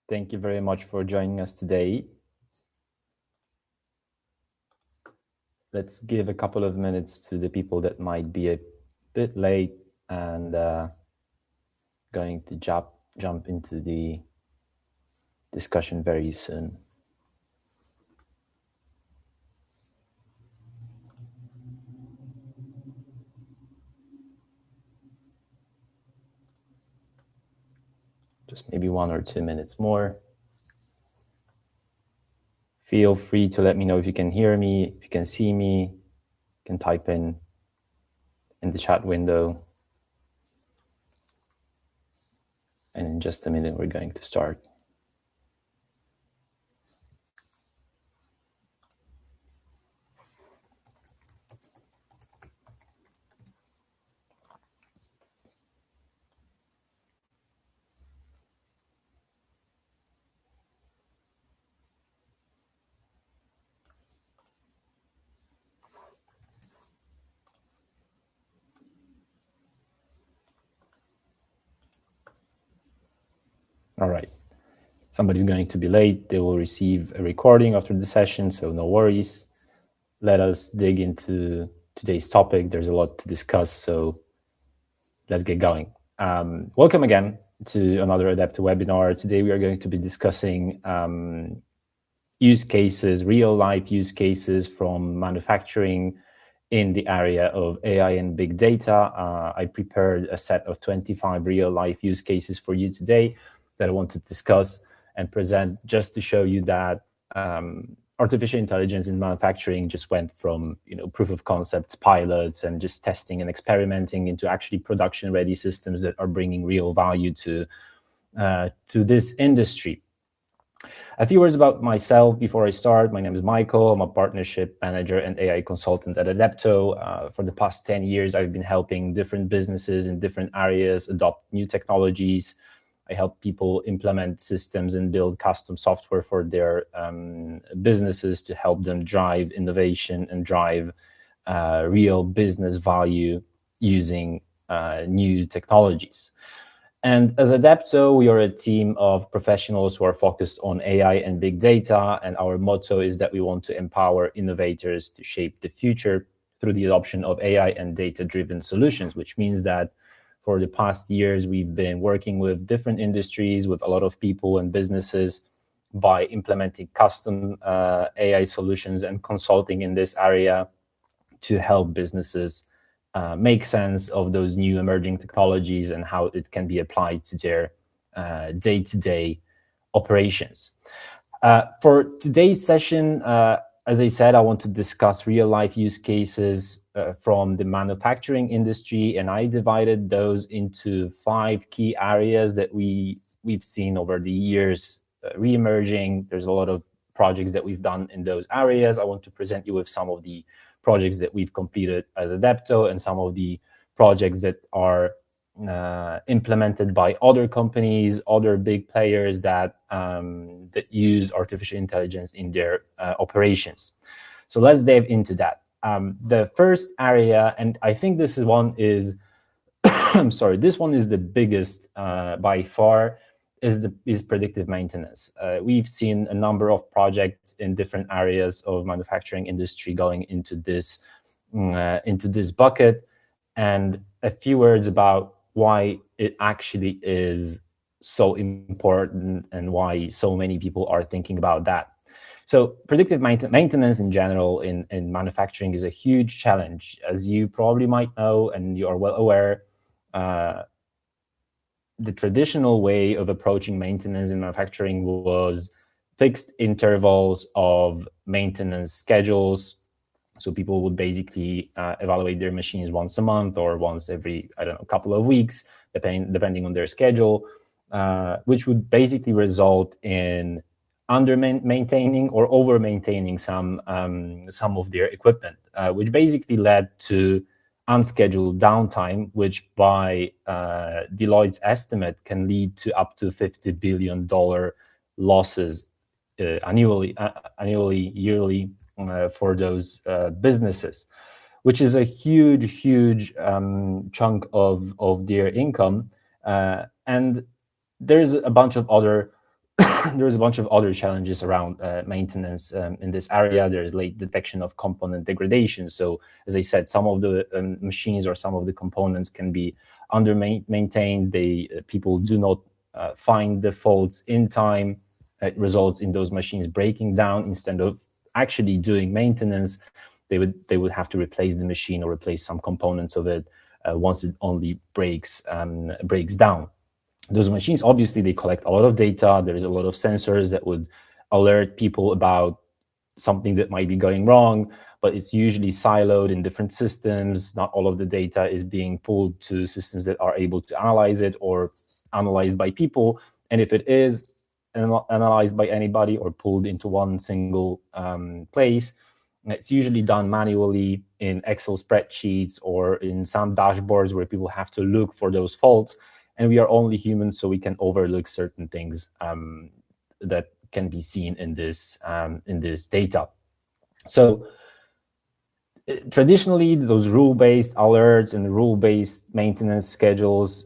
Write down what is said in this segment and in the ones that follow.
Thank you very much for joining us today. Let's give a couple of minutes to the people that might be a bit late and going to jump into the discussion very soon. Just maybe 1 or 2 minutes more. Feel free to let me know if you can hear me, if you can see me. You can type in the chat window. And in just a minute, we're going to start. All right. Somebody's going to be late. They will receive a recording after the session, so no worries. Let us dig into today's topic. There's a lot to discuss, so let's get going. Welcome again to another Addepto webinar. Today we are going to be discussing use cases, real life use cases from manufacturing in the area of AI and big data. I prepared a set of 25 real life use cases for you today that I want to discuss and present, just to show you that artificial intelligence in manufacturing just went from proof of concepts, pilots, and just testing and experimenting into actually production-ready systems that are bringing real value to this industry. A few words about myself before I start. My name is Michael. I'm a partnership manager and AI consultant at Addepto. For the past 10 years, I've been helping different businesses in different areas adopt new technologies. I help people implement systems and build custom software for their businesses to help them drive innovation and drive real business value using new technologies. And as Addepto, we are a team of professionals who are focused on AI and big data. And our motto is that we want to empower innovators to shape the future through the adoption of AI and data-driven solutions, which means that for the past years, we've been working with different industries, with a lot of people and businesses by implementing custom AI solutions and consulting in this area to help businesses make sense of those new emerging technologies and how it can be applied to their day-to-day operations. For today's session, as I said, I want to discuss real-life use cases from the manufacturing industry, and I divided those into 5 key areas that we've seen over the years re-emerging. There's a lot of projects that we've done in those areas. I want to present you with some of the projects that we've completed as Addepto and some of the projects that are implemented by other companies, other big players that use artificial intelligence in their operations. So let's dive into that. The first area, and I think this is one is, I'm sorry, this one is the biggest by far, is predictive maintenance. We've seen a number of projects in different areas of manufacturing industry going into this bucket, and a few words about why it actually is so important and why so many people are thinking about that. So predictive maintenance in general in manufacturing is a huge challenge. As you probably might know, and you are well aware, the traditional way of approaching maintenance in manufacturing was fixed intervals of maintenance schedules. So people would basically evaluate their machines once a month or once every, couple of weeks, depending on their schedule, which would basically result in under-maintaining or over-maintaining some of their equipment, which basically led to unscheduled downtime, which by Deloitte's estimate can lead to up to $50 billion losses annually, yearly for those businesses, which is a huge chunk of their income. And there's a bunch of other there's a bunch of other challenges around maintenance in this area. There's late detection of component degradation. So as I said, some of the machines or some of the components can be under maintained. People do not find the faults in time. It results in those machines breaking down. Instead of actually doing maintenance, they would have to replace the machine or replace some components of it once it only breaks down. Those machines, obviously, they collect a lot of data. There is a lot of sensors that would alert people about something that might be going wrong, but it's usually siloed in different systems. Not all of the data is being pulled to systems that are able to analyze it or analyzed by people. And if it is analyzed by anybody or pulled into one single place, it's usually done manually in Excel spreadsheets or in some dashboards where people have to look for those faults. And we are only humans, so we can overlook certain things that can be seen in this data. So traditionally, those rule-based alerts and rule-based maintenance schedules,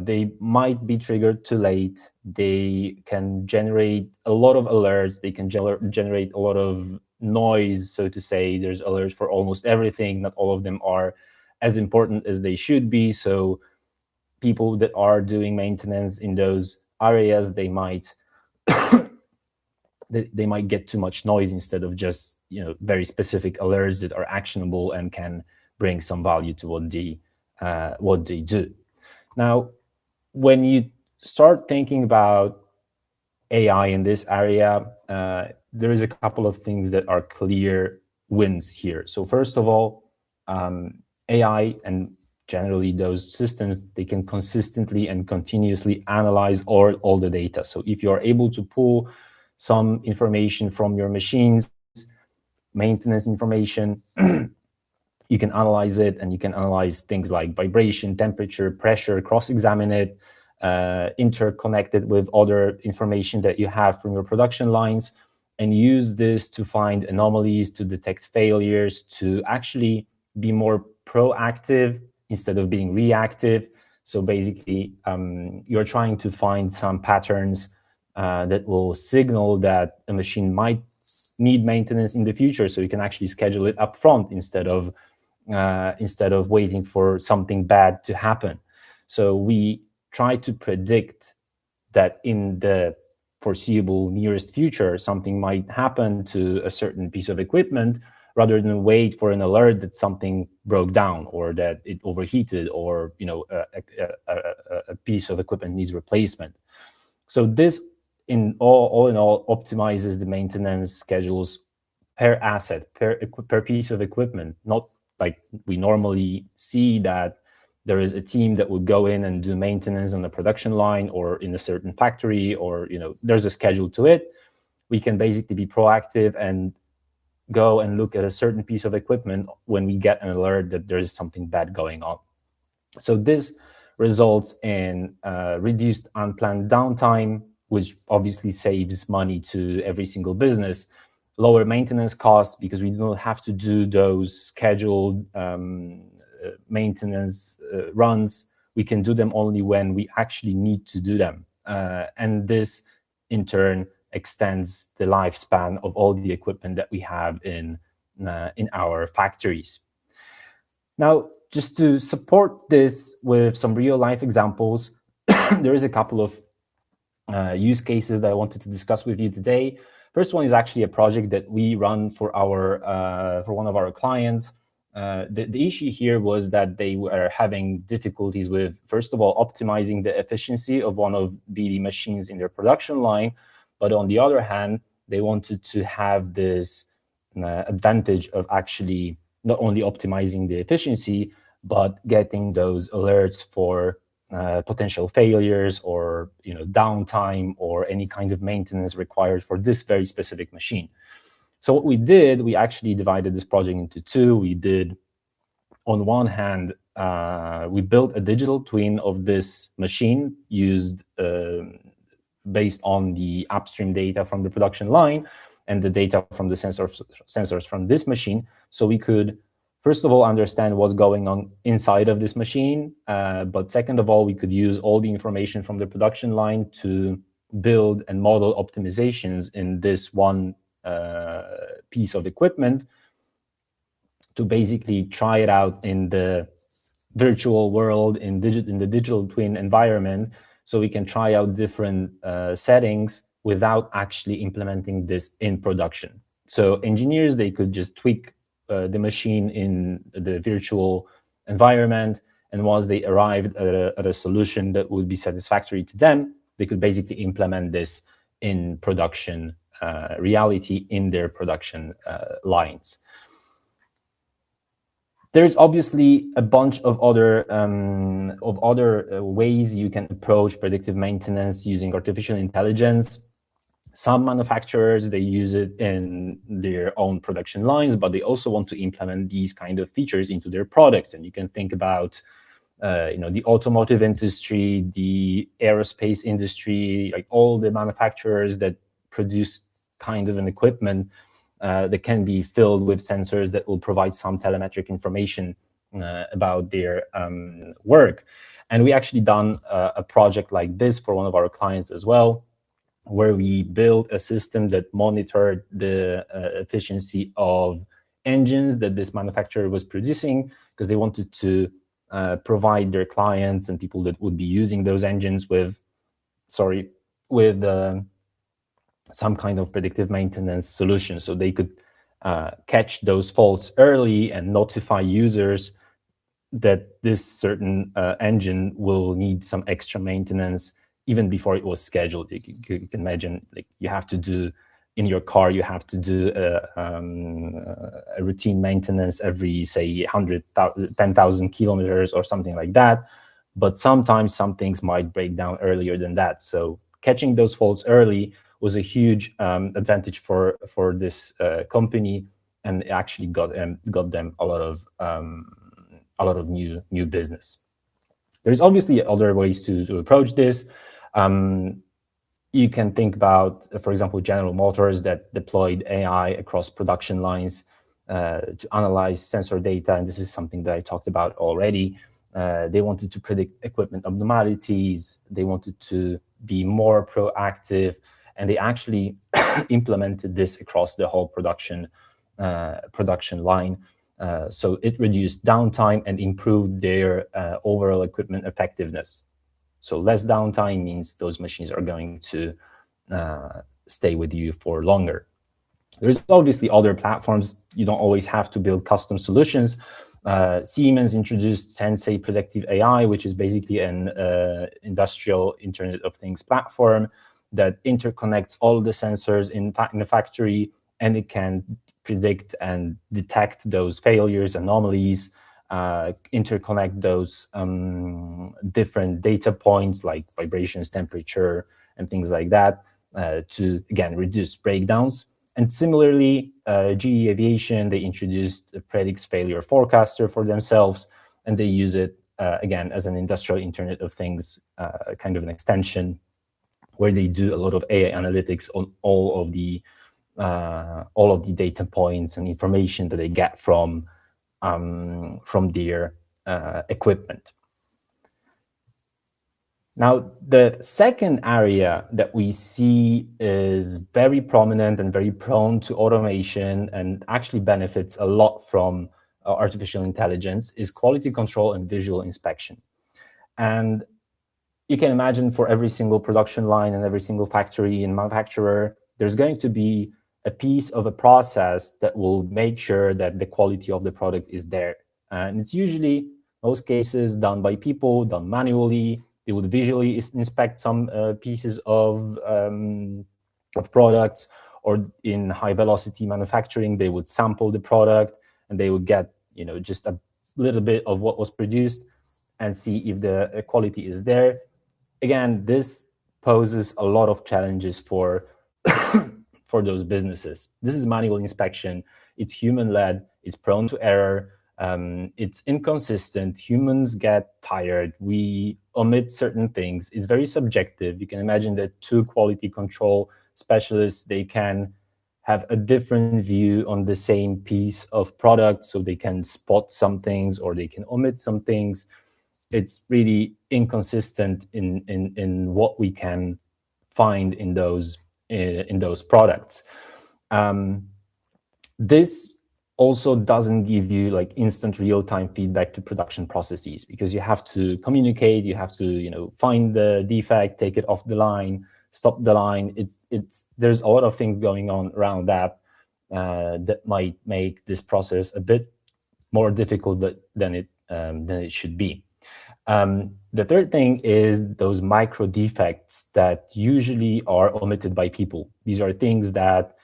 they might be triggered too late. They can generate a lot of alerts. They can generate a lot of noise, so to say. There's alerts for almost everything. Not all of them are as important as they should be. So people that are doing maintenance in those areas, they might get too much noise instead of just very specific alerts that are actionable and can bring some value to what they do. Now, when you start thinking about AI in this area, there is a couple of things that are clear wins here. So first of all, AI and generally those systems, they can consistently and continuously analyze all the data. So if you are able to pull some information from your machines, maintenance information, you can analyze it, and you can analyze things like vibration, temperature, pressure, cross-examine it, interconnect it with other information that you have from your production lines, and use this to find anomalies, to detect failures, to actually be more proactive instead of being reactive. So basically, you're trying to find some patterns that will signal that a machine might need maintenance in the future, so you can actually schedule it up front instead of waiting for something bad to happen. So we try to predict that in the foreseeable nearest future, something might happen to a certain piece of equipment, rather than wait for an alert that something broke down or that it overheated or a piece of equipment needs replacement. So this, in all, optimizes the maintenance schedules per asset, per piece of equipment. Not like we normally see that there is a team that would go in and do maintenance on the production line or in a certain factory, or there's a schedule to it. We can basically be proactive and go and look at a certain piece of equipment when we get an alert that there's something bad going on. So this results in reduced unplanned downtime, which obviously saves money to every single business. Lower maintenance costs, because we don't have to do those scheduled maintenance runs. We can do them only when we actually need to do them. And this, in turn, extends the lifespan of all the equipment that we have in our factories. Now, just to support this with some real-life examples, there is a couple of use cases that I wanted to discuss with you today. First one is actually a project that we run for one of our clients. The issue here was that they were having difficulties with, first of all, optimizing the efficiency of one of BD machines in their production line. But on the other hand, they wanted to have this advantage of actually not only optimizing the efficiency, but getting those alerts for potential failures or downtime or any kind of maintenance required for this very specific machine. So what we did, we actually divided this project into two. We did, on one hand, we built a digital twin of this machine used based on the upstream data from the production line and the data from the sensors from this machine. So we could, first of all, understand what's going on inside of this machine. But second of all, we could use all the information from the production line to build and model optimizations in this one piece of equipment to basically try it out in the virtual world, in the digital twin environment, so we can try out different settings without actually implementing this in production. So engineers, they could just tweak the machine in the virtual environment, and once they arrived at a solution that would be satisfactory to them, they could basically implement this in production reality in their production lines. There's obviously a bunch of other ways you can approach predictive maintenance using artificial intelligence. Some manufacturers, they use it in their own production lines, but they also want to implement these kind of features into their products. And you can think about the automotive industry, the aerospace industry, like all the manufacturers that produce kind of an equipment that can be filled with sensors that will provide some telemetric information about their work. And we actually done a project like this for one of our clients as well, where we built a system that monitored the efficiency of engines that this manufacturer was producing, because they wanted to provide their clients and people that would be using those engines with some kind of predictive maintenance solution, so they could catch those faults early and notify users that this certain engine will need some extra maintenance even before it was scheduled. You can imagine, like, you have to do in your car, you have to do a routine maintenance every, say, 10,000 kilometers or something like that. But sometimes some things might break down earlier than that. So catching those faults early was a huge advantage for this company, and it actually got them a lot of new business. There's obviously other ways to approach this. You can think about, for example, General Motors that deployed AI across production lines to analyze sensor data, and this is something that I talked about already. They wanted to predict equipment abnormalities. They wanted to be more proactive, and they actually implemented this across the whole production line. So it reduced downtime and improved their overall equipment effectiveness. So less downtime means those machines are going to stay with you for longer. There's obviously other platforms. You don't always have to build custom solutions. Siemens introduced Sensei Predictive AI, which is basically an industrial Internet of Things platform that interconnects all the sensors in the factory, and it can predict and detect those failures, anomalies, interconnect those different data points like vibrations, temperature, and things like that to, again, reduce breakdowns. And similarly, GE Aviation, they introduced a Predicts Failure Forecaster for themselves, and they use it, again, as an industrial Internet of Things kind of an extension, where they do a lot of AI analytics on all of the data points and information that they get from their equipment. Now, the second area that we see is very prominent and very prone to automation and actually benefits a lot from artificial intelligence is quality control and visual inspection. And you can imagine for every single production line and every single factory and manufacturer, there's going to be a piece of a process that will make sure that the quality of the product is there. And it's usually, most cases, done by people, done manually. They would visually inspect some pieces of products, or in high velocity manufacturing, they would sample the product and they would get, just a little bit of what was produced and see if the quality is there. Again, this poses a lot of challenges for those businesses. This is manual inspection. It's human-led. It's prone to error. It's inconsistent. Humans get tired. We omit certain things. It's very subjective. You can imagine that two quality control specialists, they can have a different view on the same piece of product, so they can spot some things or they can omit some things. It's really inconsistent in what we can find in those products. This also doesn't give you like instant real-time feedback to production processes, because you have to communicate, you have to find the defect, take it off the line, stop the line. There's a lot of things going on around that that might make this process a bit more difficult than it should be. The third thing is those micro defects that usually are omitted by people. These are things that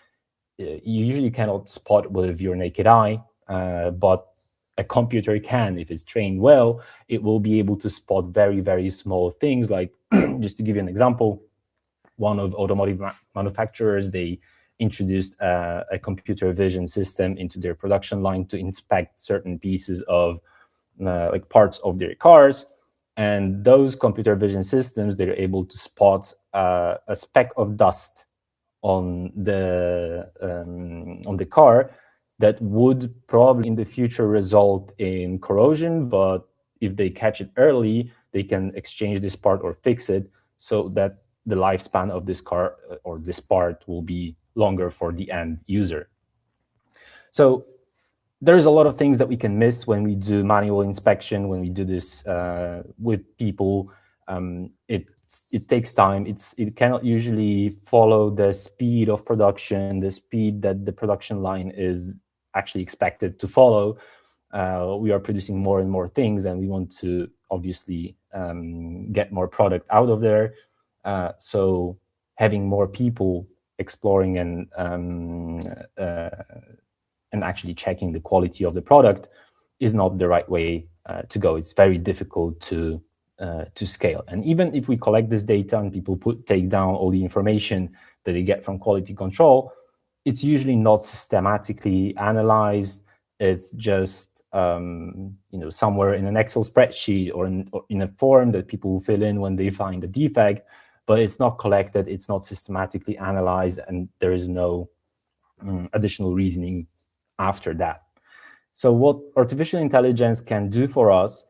you usually cannot spot with your naked eye, but a computer can. If it's trained well, it will be able to spot very, very small things. Like, just to give you an example, one of automotive manufacturers, they introduced a computer vision system into their production line to inspect certain pieces of like parts of their cars. And those computer vision systems, they're able to spot a speck of dust on the car that would probably in the future result in corrosion, but if they catch it early, they can exchange this part or fix it so that the lifespan of this car or this part will be longer for the end user. So there's a lot of things that we can miss when we do manual inspection, when we do this with people. It takes time. It cannot usually follow the speed of production, the speed that the production line is actually expected to follow. We are producing more and more things, and we want to obviously get more product out of there. So having more people exploring and actually checking the quality of the product is not the right way to go. It's very difficult to scale. And even if we collect this data and people take down all the information that they get from quality control, it's usually not systematically analyzed. It's just somewhere in an Excel spreadsheet or in a form that people will fill in when they find a defect, but it's not collected, it's not systematically analyzed, and there is no additional reasoning after that. So what artificial intelligence can do for us,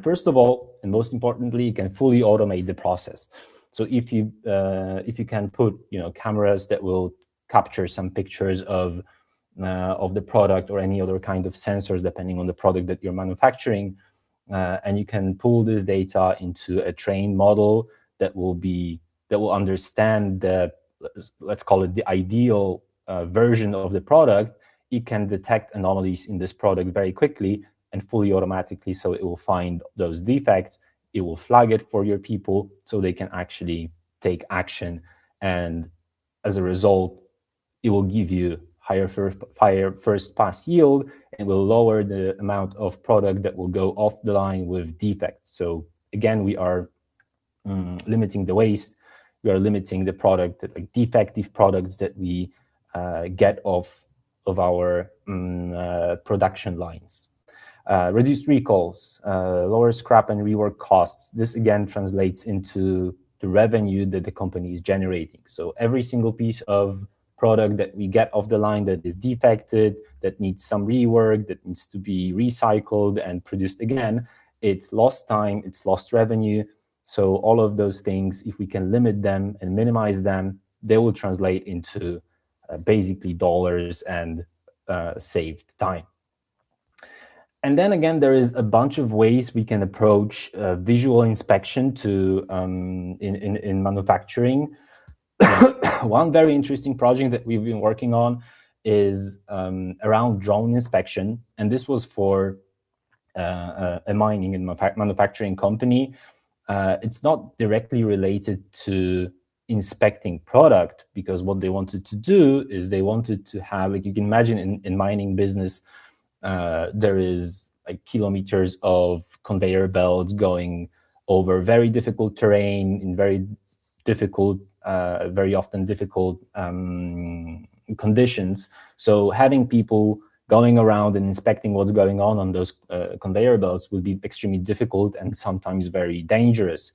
first of all, and most importantly, it can fully automate the process. So if you can put cameras that will capture some pictures of the product or any other kind of sensors, depending on the product that you're manufacturing, and you can pull this data into a trained model that will understand the, let's call it the ideal version of the product, it can detect anomalies in this product very quickly and fully automatically. So it will find those defects, it will flag it for your people so they can actually take action. And as a result, it will give you higher first pass yield and will lower the amount of product that will go off the line with defects. So again, we are limiting the waste. We are limiting the product, like defective products that we get off of our production lines. Reduced recalls, lower scrap and rework costs. This again translates into the revenue that the company is generating. So every single piece of product that we get off the line that is defected, that needs some rework, that needs to be recycled and produced again, it's lost time, it's lost revenue. So all of those things, if we can limit them and minimize them, they will translate into basically dollars and saved time. And then again, there is a bunch of ways we can approach visual inspection to in manufacturing. One very interesting project that we've been working on is around drone inspection, and this was for a mining and manufacturing company. It's not directly related to inspecting product, because what they wanted to do is they wanted to have, like you can imagine in mining business, there is like kilometers of conveyor belts going over very difficult terrain in very difficult, very often difficult conditions. So having people going around and inspecting what's going on those conveyor belts would be extremely difficult and sometimes very dangerous.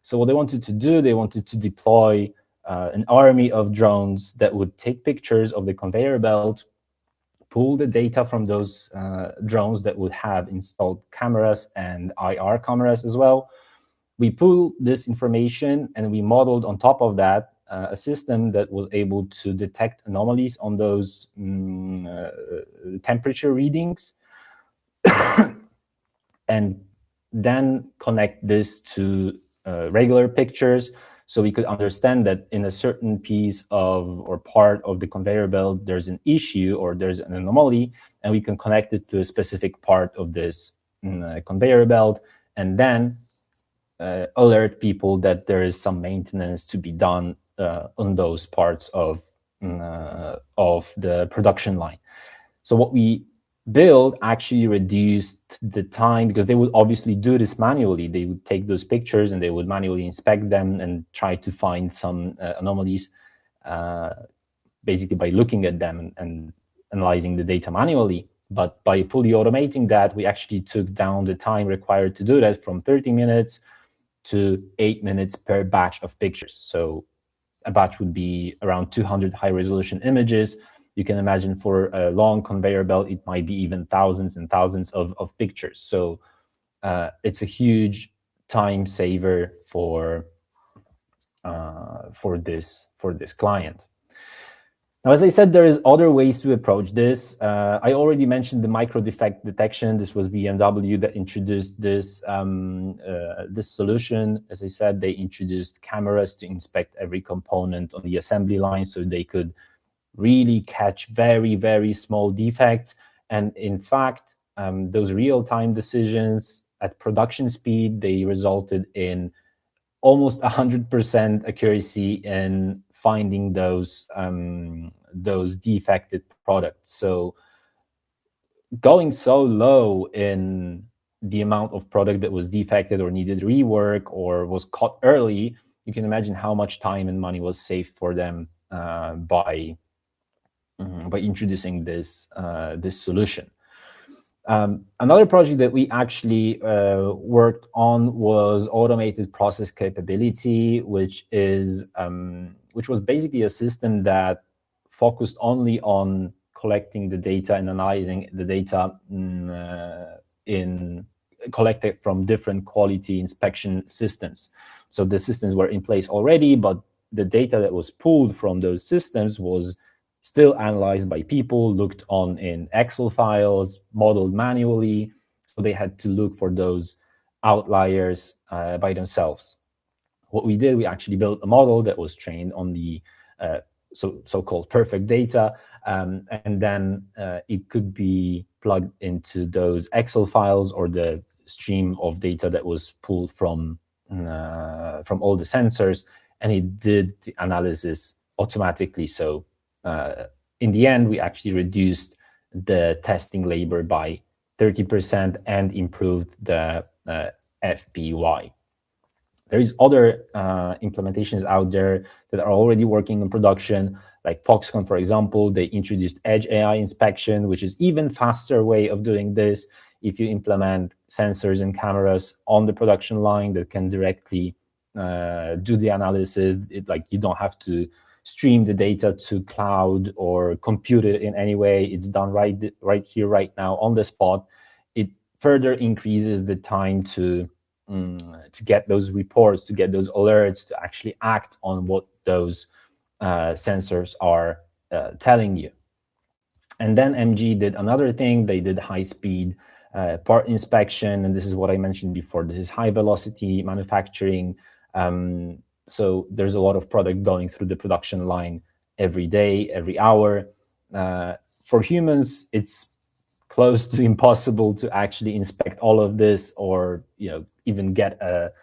So what they wanted to do, they wanted to deploy an army of drones that would take pictures of the conveyor belt, pull the data from those drones that would have installed cameras and IR cameras as well, We pulled this information and we modeled on top of that a system that was able to detect anomalies on those temperature readings and then connect this to regular pictures, so we could understand that in a certain piece of or part of the conveyor belt there's an issue or there's an anomaly, and we can connect it to a specific part of this conveyor belt, and then alert people that there is some maintenance to be done on those parts of the production line. So what we build actually reduced the time, because they would obviously do this manually. They would take those pictures and they would manually inspect them and try to find some anomalies, basically by looking at them and analyzing the data manually. But by fully automating that, we actually took down the time required to do that from 30 minutes to 8 minutes per batch of pictures. So a batch would be around 200 high-resolution images. You can imagine for a long conveyor belt, it might be even thousands and thousands of pictures. So it's a huge time saver for this client. Now, as I said, there is other ways to approach this. I already mentioned the micro defect detection. This was BMW that introduced this this solution. As I said, they introduced cameras to inspect every component on the assembly line, so they could really catch very, very small defects. And in fact, those real-time decisions at production speed, they resulted in almost 100% accuracy in finding those defected products. So going so low in the amount of product that was defected or needed rework or was caught early, you can imagine how much time and money was saved for them by introducing this solution. Another project that we actually worked on was automated process capability, which was basically a system that focused only on collecting the data and analyzing the data collected from different quality inspection systems. So the systems were in place already, but the data that was pulled from those systems was still analyzed by people, looked on in Excel files, modeled manually. So they had to look for those outliers by themselves. What we did, we actually built a model that was trained on the so-called perfect data, and then it could be plugged into those Excel files or the stream of data that was pulled from all the sensors, and it did the analysis automatically. So in the end, we actually reduced the testing labor by 30% and improved the FPY. There is other implementations out there that are already working in production, like Foxconn, for example. They introduced Edge AI inspection, which is even faster way of doing this. If you implement sensors and cameras on the production line that can directly do the analysis, you don't have to stream the data to cloud or compute it in any way. It's done right here, right now on the spot. It further increases the time to get those reports, to get those alerts, to actually act on what those sensors are telling you. And then MG did another thing. They did high-speed part inspection, and this is what I mentioned before. This is high-velocity manufacturing. So there's a lot of product going through the production line every day, every hour. For humans, it's close to impossible to actually inspect all of this, or even get a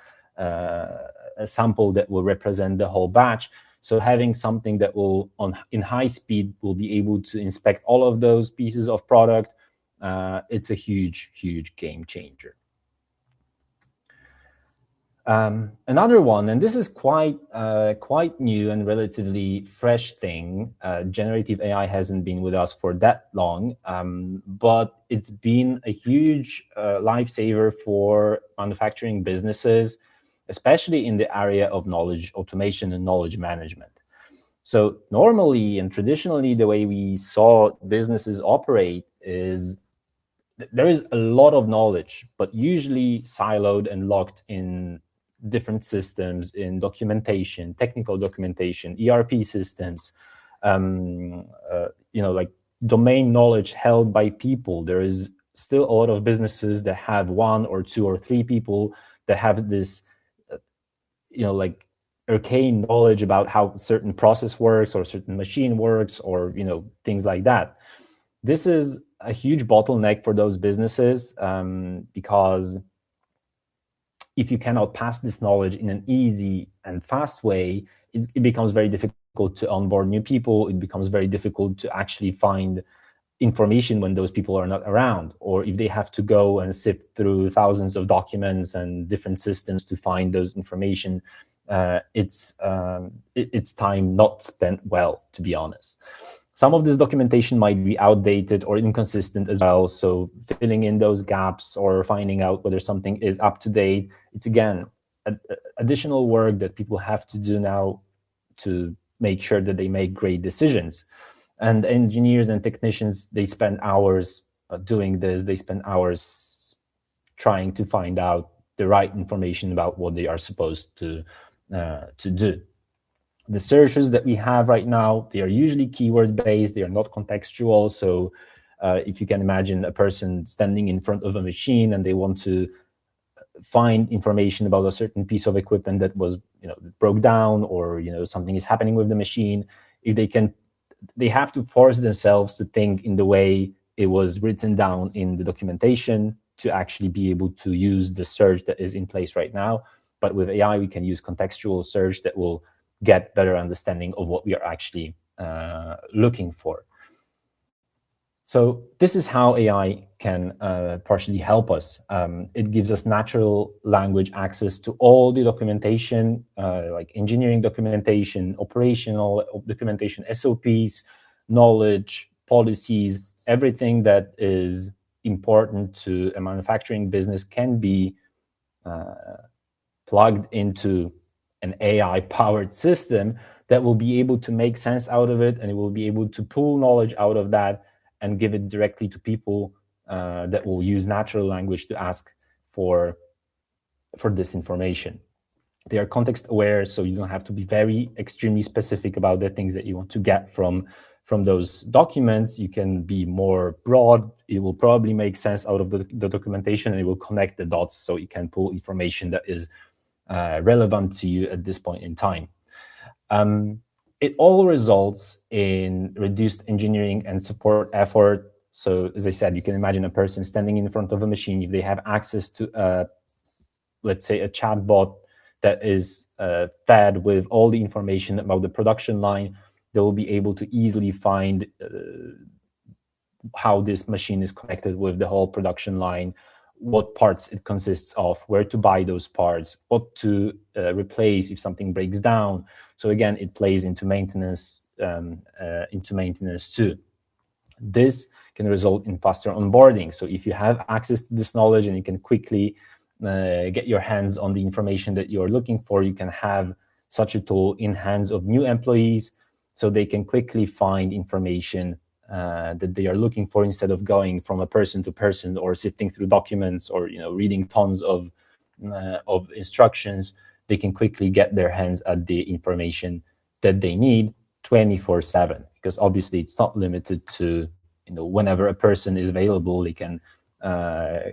sample that will represent the whole batch. So having something that will, in high speed, will be able to inspect all of those pieces of product, it's a huge, huge game changer. Another one, and this is quite new and relatively fresh thing. Generative AI hasn't been with us for that long, but it's been a huge lifesaver for manufacturing businesses, especially in the area of knowledge automation and knowledge management. So normally and traditionally, the way we saw businesses operate is there is a lot of knowledge, but usually siloed and locked in different systems, in documentation, technical documentation, ERP systems, like domain knowledge held by people. There is still a lot of businesses that have 1 or 2 or 3 people that have this, like arcane knowledge about how certain process works or certain machine works, or things like that. This is a huge bottleneck for those businesses, because if you cannot pass this knowledge in an easy and fast way, it becomes very difficult to onboard new people. It becomes very difficult to actually find information when those people are not around, or if they have to go and sift through thousands of documents and different systems to find those information. It's time not spent well, to be honest. Some of this documentation might be outdated or inconsistent as well. So filling in those gaps or finding out whether something is up to date, it's again additional work that people have to do now to make sure that they make great decisions. And engineers and technicians, they spend hours doing this. They spend hours trying to find out the right information about what they are supposed to do. The searches that we have right now, they are usually keyword-based. They are not contextual. So if you can imagine a person standing in front of a machine and they want to find information about a certain piece of equipment that was, broke down, or, something is happening with the machine, if they have to force themselves to think in the way it was written down in the documentation to actually be able to use the search that is in place right now. But with AI, we can use contextual search that will get better understanding of what we are actually looking for. So this is how AI can partially help us. It gives us natural language access to all the documentation, like engineering documentation, operational documentation, SOPs, knowledge, policies, everything that is important to a manufacturing business can be plugged into an AI-powered system that will be able to make sense out of it, and it will be able to pull knowledge out of that and give it directly to people that will use natural language to ask for this information. They are context aware, so you don't have to be very extremely specific about the things that you want to get from those documents. You can be more broad. It will probably make sense out of the documentation, and it will connect the dots so you can pull information that is relevant to you at this point in time. It all results in reduced engineering and support effort. So as I said, you can imagine a person standing in front of a machine. If they have access to, let's say, a chatbot that is fed with all the information about the production line, they will be able to easily find how this machine is connected with the whole production line, what parts it consists of, where to buy those parts, what to replace if something breaks down. So again, it plays into maintenance too. This can result in faster onboarding. So if you have access to this knowledge and you can quickly get your hands on the information that you're looking for, you can have such a tool in hands of new employees so they can quickly find information that they are looking for, instead of going from a person to person or sifting through documents or reading tons of instructions. They can quickly get their hands at the information that they need 24/7, because obviously it's not limited to whenever a person is available. They can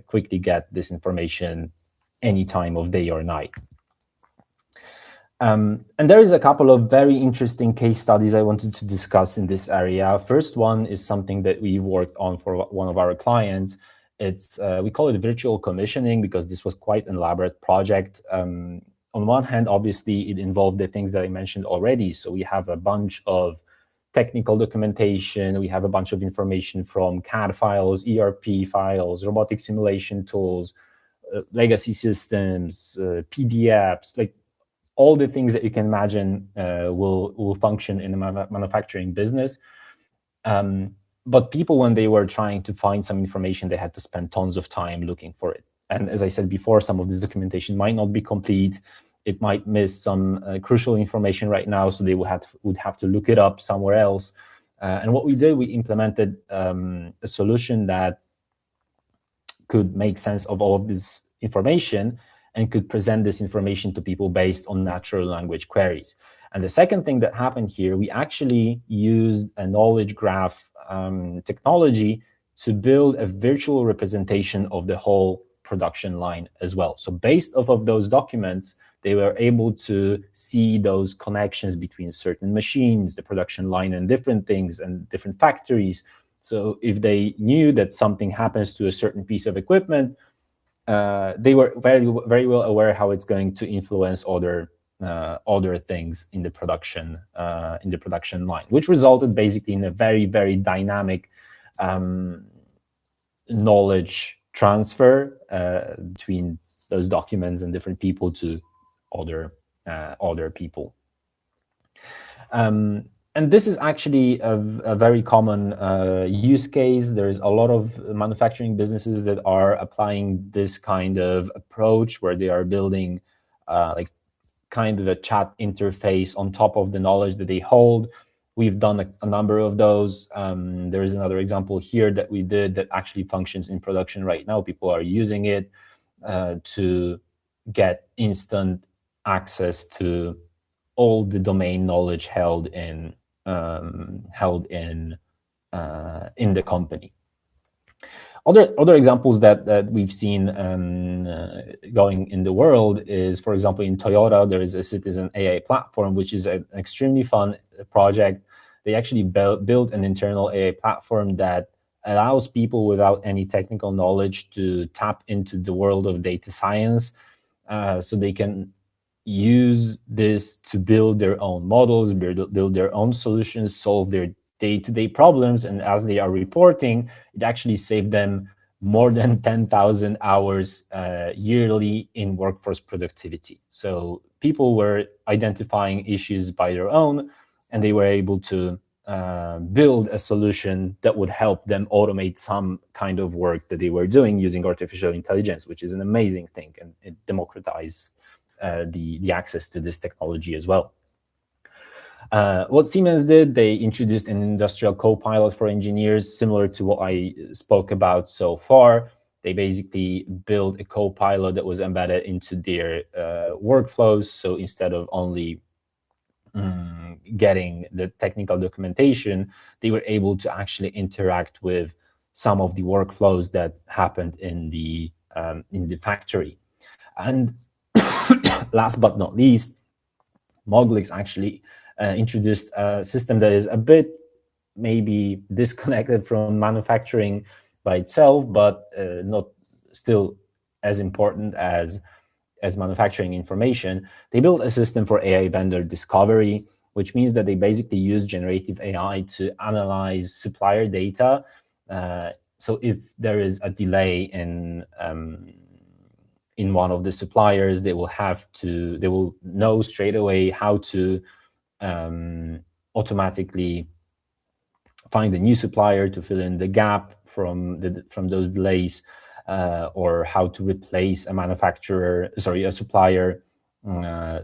quickly get this information any time of day or night. And there is a couple of very interesting case studies I wanted to discuss in this area. First one is something that we worked on for one of our clients. It's we call it virtual commissioning because this was quite an elaborate project. On one hand, obviously, it involved the things that I mentioned already. So we have a bunch of technical documentation. We have a bunch of information from CAD files, ERP files, robotic simulation tools, legacy systems, PDFs, like all the things that you can imagine will function in a manufacturing business. But people, when they were trying to find some information, they had to spend tons of time looking for it. And as I said before, some of this documentation might not be complete. It might miss some crucial information right now, so they would have to look it up somewhere else. And what we did, we implemented a solution that could make sense of all of this information and could present this information to people based on natural language queries. And the second thing that happened here, we actually used a knowledge graph technology to build a virtual representation of the whole production line as well. So based off of those documents, they were able to see those connections between certain machines, the production line, and different things and different factories. So if they knew that something happens to a certain piece of equipment, they were very well aware how it's going to influence other things in the production line, which resulted basically in a very dynamic knowledge transfer between those documents and different people to other people. And this is actually a very common use case. There's a lot of manufacturing businesses that are applying this kind of approach where they are building like kind of a chat interface on top of the knowledge that they hold. We've done a number of those. There is another example here that we did that actually functions in production right now. People are using it to get instant access to all the domain knowledge held in the company. Other examples that we've seen going in the world is, for example, in Toyota, there is a citizen AI platform, which is an extremely fun project. They actually built an internal AI platform that allows people without any technical knowledge to tap into the world of data science, so they can use this to build their own models, build their own solutions, solve their day-to-day problems. And as they are reporting, it actually saved them more than 10,000 hours yearly in workforce productivity. So people were identifying issues by their own, and they were able to build a solution that would help them automate some kind of work that they were doing using artificial intelligence, which is an amazing thing, and it democratized the access to this technology as well. What Siemens did, they introduced an industrial copilot for engineers, similar to what I spoke about so far. They basically built a copilot that was embedded into their workflows. So instead of only getting the technical documentation, they were able to actually interact with some of the workflows that happened in the factory. And last but not least, Moglix actually introduced a system that is a bit maybe disconnected from manufacturing by itself, but not still as important as manufacturing information. They built a system for AI vendor discovery, which means that they basically use generative AI to analyze supplier data. So if there is a delay in one of the suppliers, they will know straight away how to automatically find a new supplier to fill in the gap from those delays, or how to replace a supplier.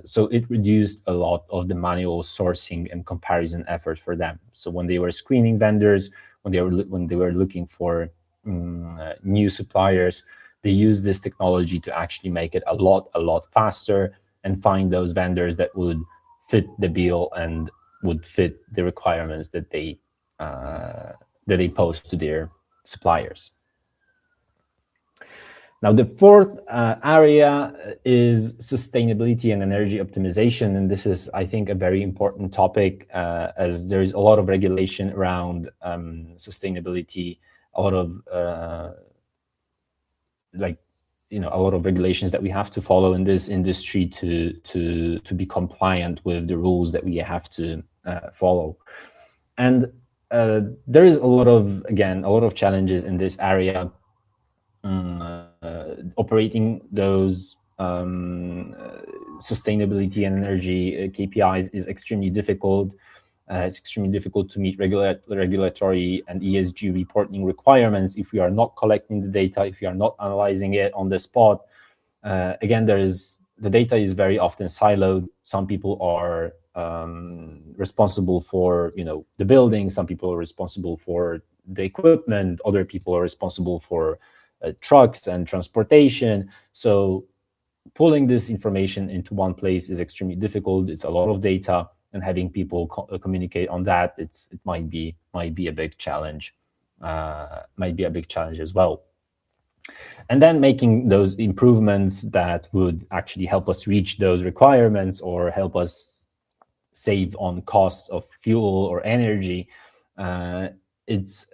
So it reduced a lot of the manual sourcing and comparison effort for them. So when they were screening vendors, when they were looking for new suppliers, they used this technology to actually make it a lot faster and find those vendors that would fit the bill and would fit the requirements that they pose to their suppliers. Now, the fourth area is sustainability and energy optimization. And this is, I think, a very important topic, as there is a lot of regulation around sustainability, a lot of a lot of regulations that we have to follow in this industry to be compliant with the rules that we have to follow. And there is a lot of challenges in this area. Operating those sustainability and energy KPIs is extremely difficult. It's extremely difficult to meet regulatory and ESG reporting requirements if we are not collecting the data, if we are not analyzing it on the spot. Again, the data is very often siloed. Some people are responsible for the building. Some people are responsible for the equipment. Other people are responsible for trucks and transportation. So pulling this information into one place is extremely difficult. It's a lot of data, and having people communicate on that, it might be a big challenge. Might be a big challenge as well. And then making those improvements that would actually help us reach those requirements or help us save on costs of fuel or energy. It's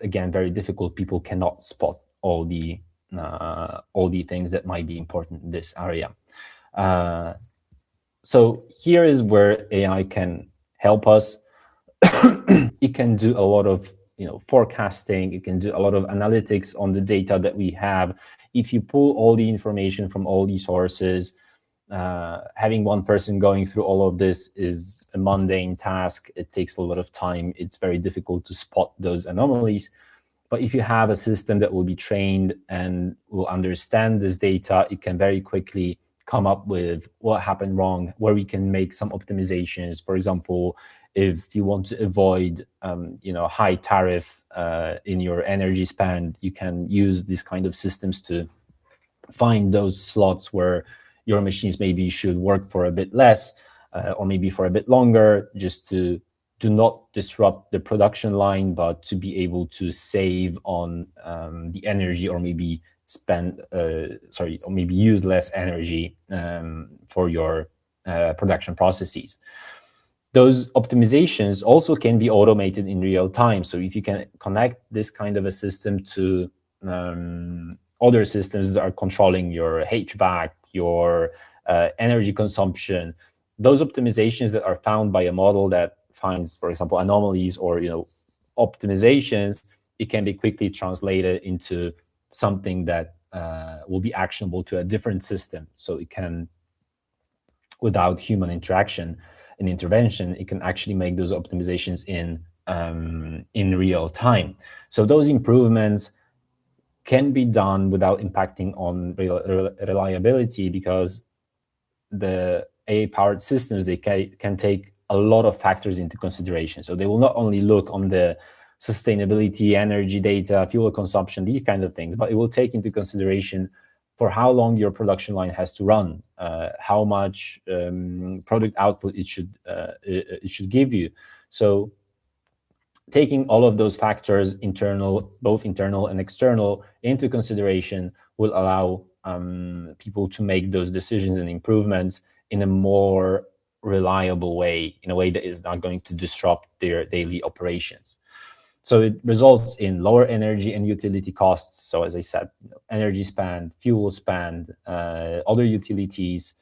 again very difficult. People cannot spot all the things that might be important in this area. So here is where AI can help us. It can do a lot of forecasting. It can do a lot of analytics on the data that we have. If you pull all the information from all these sources, having one person going through all of this is a mundane task. It takes a lot of time. It's very difficult to spot those anomalies. But if you have a system that will be trained and will understand this data, it can very quickly come up with what happened wrong, where we can make some optimizations. For example, if you want to avoid high tariff in your energy spend, you can use these kind of systems to find those slots where your machines maybe should work for a bit less or maybe for a bit longer, just to do not disrupt the production line, but to be able to save on the energy, or maybe or maybe use less energy for your production processes. Those optimizations also can be automated in real time. So if you can connect this kind of a system to other systems that are controlling your HVAC, your energy consumption, those optimizations that are found by a model that finds, for example, anomalies or optimizations, it can be quickly translated into something that will be actionable to a different system. So it can, without human interaction and intervention, it can actually make those optimizations in real time. So those improvements can be done without impacting on reliability, because the AI-powered systems, they can take a lot of factors into consideration. So they will not only look on the sustainability, energy data, fuel consumption, these kind of things, but it will take into consideration for how long your production line has to run, how much product output it should give you. So taking all of those factors, both internal and external, into consideration will allow people to make those decisions and improvements in a more reliable way, in a way that is not going to disrupt their daily operations. So it results in lower energy and utility costs. So as I said, energy spend, fuel spend, other utilities,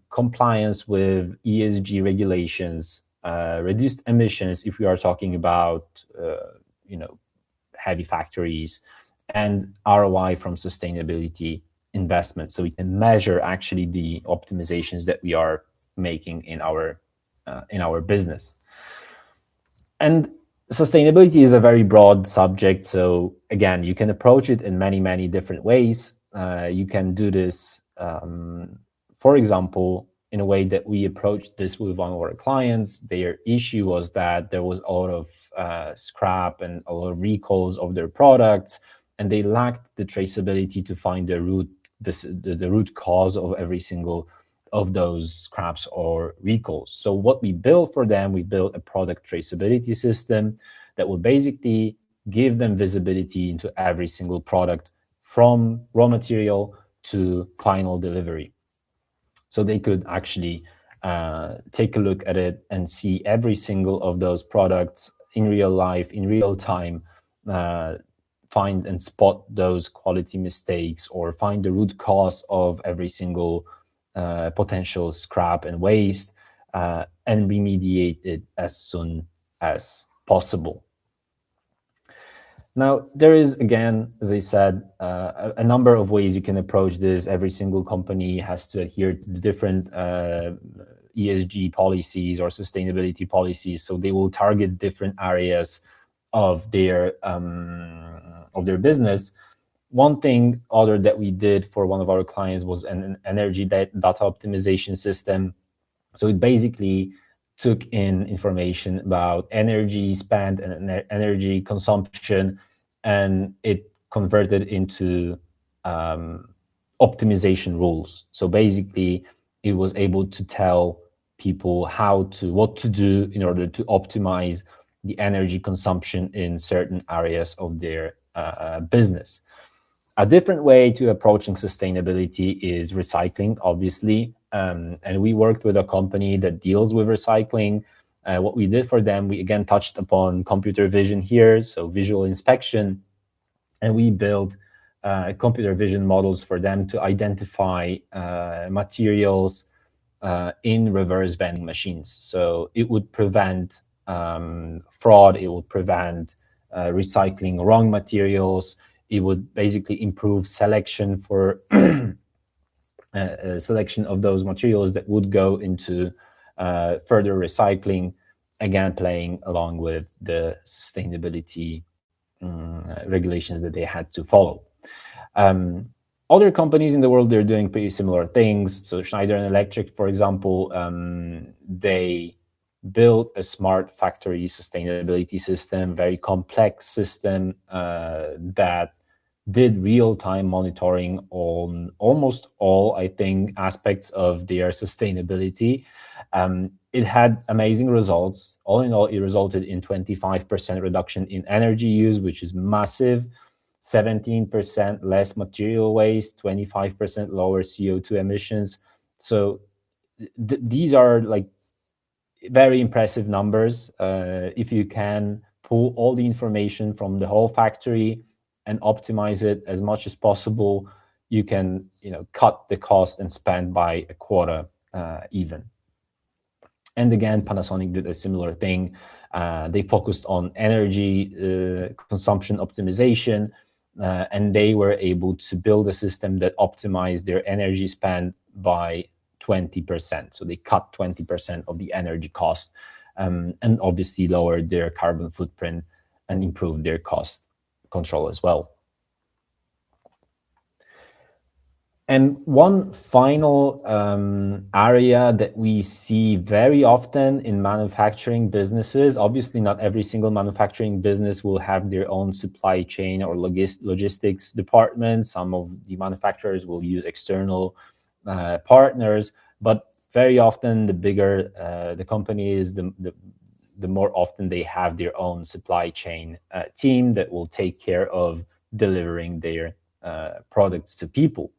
compliance with ESG regulations, reduced emissions if we are talking about heavy factories, and ROI from sustainability investments. So we can measure actually the optimizations that we are making in our business. And sustainability is a very broad subject. So again, you can approach it in many, many different ways. You can do this, for example, in a way that we approached this with one of our clients. Their issue was that there was a lot of scrap and a lot of recalls of their products, and they lacked the traceability to find the root cause of every single of those scraps or recalls. So what we built for them, we built a product traceability system that will basically give them visibility into every single product from raw material to final delivery. So they could actually take a look at it and see every single of those products in real life, in real time, find and spot those quality mistakes, or find the root cause of every single potential scrap and waste, and remediate it as soon as possible. Now, there is, again, as I said, a number of ways you can approach this. Every single company has to adhere to the different ESG policies or sustainability policies, so they will target different areas of their business. One thing other that we did for one of our clients was an energy data optimization system. So it basically took in information about energy spend and energy consumption, and it converted into optimization rules. So basically, it was able to tell people what to do in order to optimize the energy consumption in certain areas of their business. A different way to approaching sustainability is recycling, obviously. And we worked with a company that deals with recycling. What we did for them, we again touched upon computer vision here, so visual inspection, and we built computer vision models for them to identify materials in reverse vending machines. So it would prevent fraud, it would prevent recycling wrong materials, it would basically improve selection for selection of those materials that would go into further recycling, again playing along with the sustainability regulations that they had to follow. Other companies in the world, they're doing pretty similar things. So Schneider Electric, for example, they built a smart factory sustainability system, very complex system that did real-time monitoring on almost all, I think, aspects of their sustainability. It had amazing results. All in all, it resulted in 25% reduction in energy use, which is massive, 17% less material waste, 25% lower CO2 emissions. So these are like very impressive numbers. If you can pull all the information from the whole factory and optimize it as much as possible, you can cut the cost and spend by a quarter even. And again, Panasonic did a similar thing. They focused on energy consumption optimization, and they were able to build a system that optimized their energy spend by 20%. So they cut 20% of the energy cost, and obviously lowered their carbon footprint and improved their cost control as well. And one final area that we see very often in manufacturing businesses, obviously not every single manufacturing business will have their own supply chain or logistics department. Some of the manufacturers will use external partners, but very often the bigger the company is, the more often they have their own supply chain team that will take care of delivering their products to people.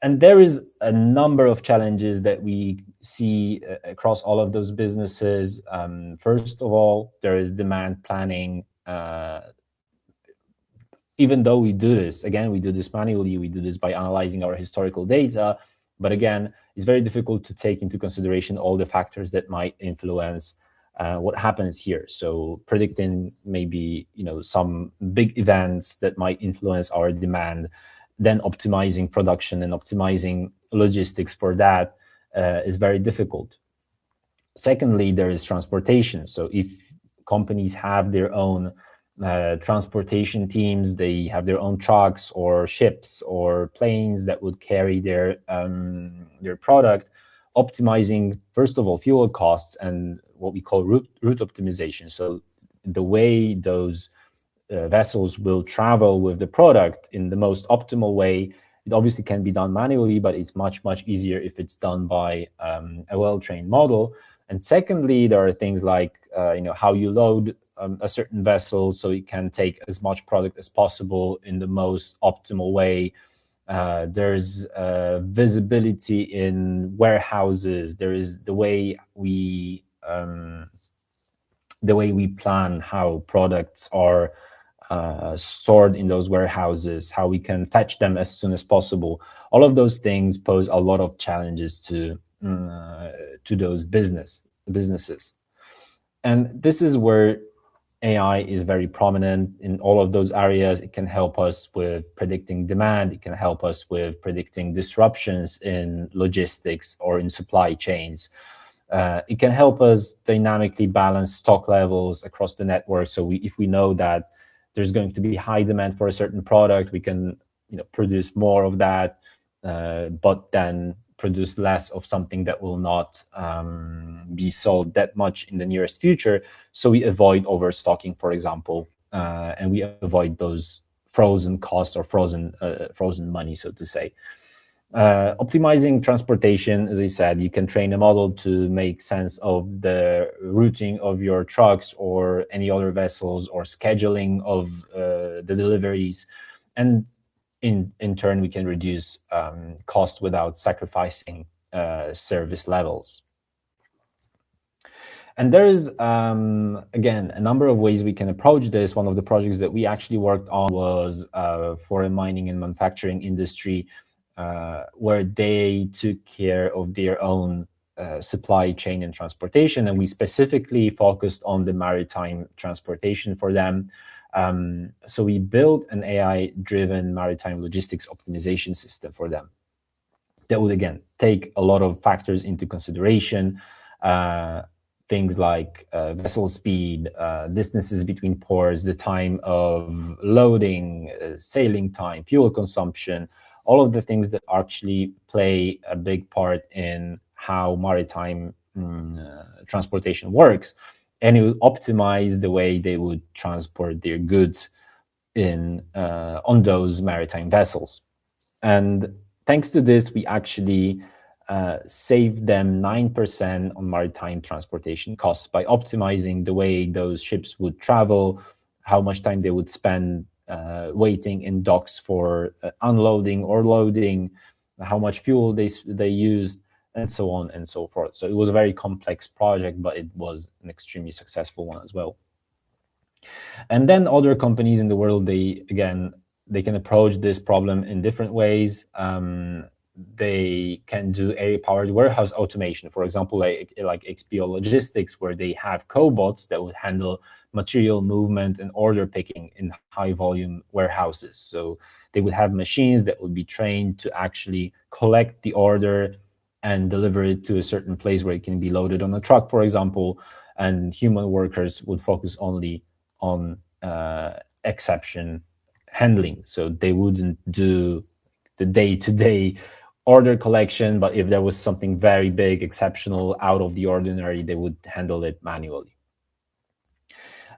And there is a number of challenges that we see across all of those businesses. First of all, there is demand planning. Even though we do this manually, we do this by analyzing our historical data. But again, it's very difficult to take into consideration all the factors that might influence what happens here. So predicting maybe some big events that might influence our demand, then optimizing production and optimizing logistics for that is very difficult. Secondly, there is transportation. So if companies have their own transportation teams, they have their own trucks or ships or planes that would carry their product, optimizing, first of all, fuel costs and what we call route optimization. So the way those vessels will travel with the product in the most optimal way, it obviously can be done manually, but it's much, much easier if it's done by a well-trained model. And secondly, there are things like how you load a certain vessel so it can take as much product as possible in the most optimal way. There's visibility in warehouses. There is the way we plan how products are stored in those warehouses, how we can fetch them as soon as possible. All of those things pose a lot of challenges to those businesses. And this is where AI is very prominent in all of those areas. It can help us with predicting demand. It can help us with predicting disruptions in logistics or in supply chains. It can help us dynamically balance stock levels across the network. So if we know that there's going to be high demand for a certain product, we can produce more of that, but then produce less of something that will not be sold that much in the nearest future. So we avoid overstocking, for example, and we avoid those frozen costs or frozen money, so to say. Optimizing transportation, as I said, you can train a model to make sense of the routing of your trucks or any other vessels, or scheduling of the deliveries, and in turn we can reduce cost without sacrificing service levels. And there is, again, a number of ways we can approach this. One of the projects that we actually worked on was for a mining and manufacturing industry, where they took care of their own supply chain and transportation. And we specifically focused on the maritime transportation for them. So we built an AI-driven maritime logistics optimization system for them that would, again, take a lot of factors into consideration. Things like vessel speed, distances between ports, the time of loading, sailing time, fuel consumption, all of the things that actually play a big part in how maritime transportation works. And it would optimize the way they would transport their goods on those maritime vessels. And thanks to this, we actually saved them 9% on maritime transportation costs by optimizing the way those ships would travel, how much time they would spend waiting in docks for unloading or loading, how much fuel they used, and so on and so forth. So it was a very complex project, but it was an extremely successful one as well. And then other companies in the world, they can approach this problem in different ways. They can do AI-powered warehouse automation, for example, like XPO Logistics, where they have cobots that would handle material movement and order picking in high-volume warehouses. So they would have machines that would be trained to actually collect the order and deliver it to a certain place where it can be loaded on a truck, for example, and human workers would focus only on exception handling. So they wouldn't do the day-to-day order collection, but if there was something very big, exceptional, out of the ordinary, they would handle it manually.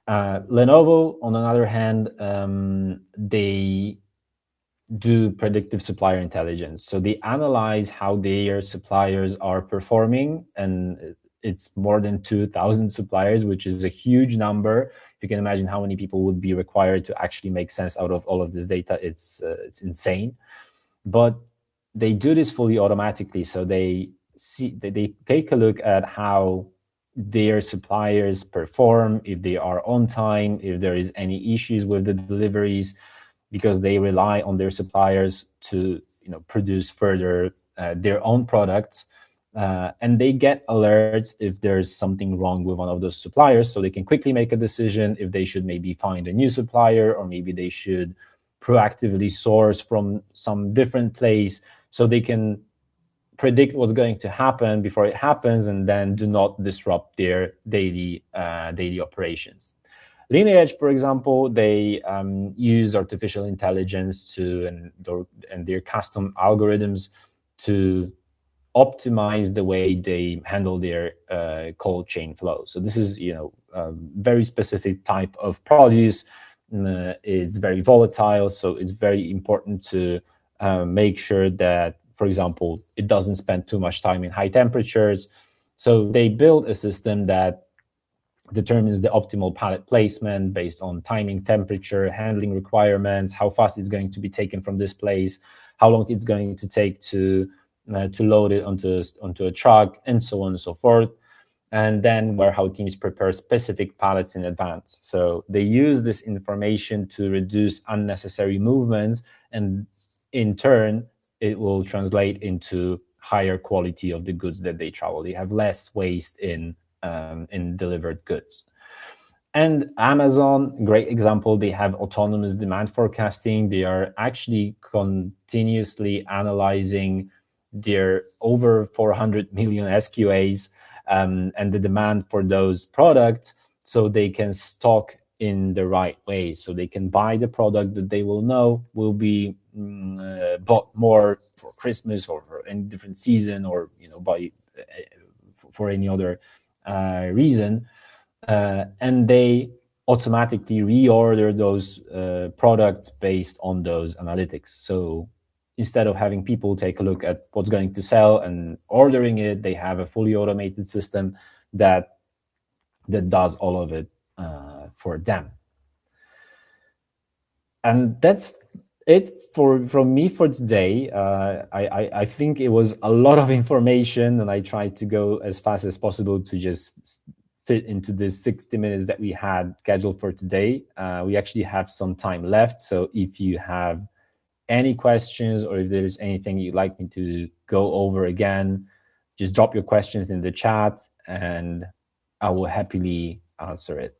Lenovo, on the other hand, they do predictive supplier intelligence. So they analyze how their suppliers are performing, and it's more than 2,000 suppliers, which is a huge number. You can imagine how many people would be required to actually make sense out of all of this data. It's insane. But they do this fully automatically. So they take a look at how their suppliers perform, if they are on time, if there is any issues with the deliveries, because they rely on their suppliers to produce further their own products. And they get alerts if there's something wrong with one of those suppliers, so they can quickly make a decision if they should maybe find a new supplier, or maybe they should proactively source from some different place, so they can predict what's going to happen before it happens, and then do not disrupt their daily operations. Lineage, for example, they use artificial intelligence and their custom algorithms to optimize the way they handle their cold chain flow. So this is a very specific type of produce. It's very volatile, so it's very important to make sure that, for example, it doesn't spend too much time in high temperatures. So they build a system that determines the optimal pallet placement based on timing, temperature, handling requirements, how fast it's going to be taken from this place, how long it's going to take to load it onto a truck, and so on and so forth. And then warehouse teams prepare specific pallets in advance. So they use this information to reduce unnecessary movements, and in turn, it will translate into higher quality of the goods that they travel. They have less waste in delivered goods. And Amazon, great example, they have autonomous demand forecasting. They are actually continuously analyzing their over 400 million SQAs and the demand for those products, so they can stock in the right way. So they can buy the product that they will know will be bought more for Christmas or for any different season, or for any other reason, and they automatically reorder those products based on those analytics. So instead of having people take a look at what's going to sell and ordering it, they have a fully automated system that does all of it for them. And that's it from me for today. I think it was a lot of information, and I tried to go as fast as possible to just fit into this 60 minutes that we had scheduled for today. We actually have some time left, so if you have any questions or if there's anything you'd like me to go over again, just drop your questions in the chat and I will happily answer it.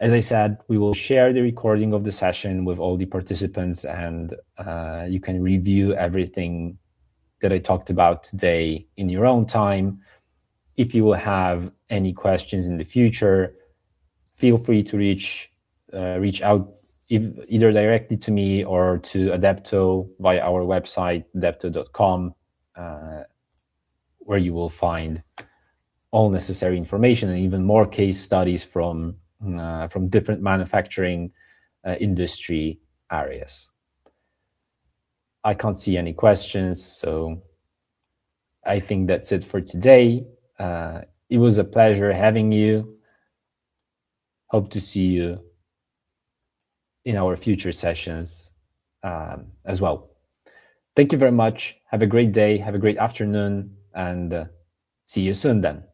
As I said, we will share the recording of the session with all the participants, and you can review everything that I talked about today in your own time. If you will have any questions in the future, feel free to reach out either directly to me or to Addepto via our website, addepto.com, where you will find all necessary information and even more case studies from different manufacturing industry areas. I can't see any questions, so I think that's it for today. It was a pleasure having you. Hope to see you in our future sessions as well. Thank you very much. Have a great day. Have a great afternoon, and see you soon then.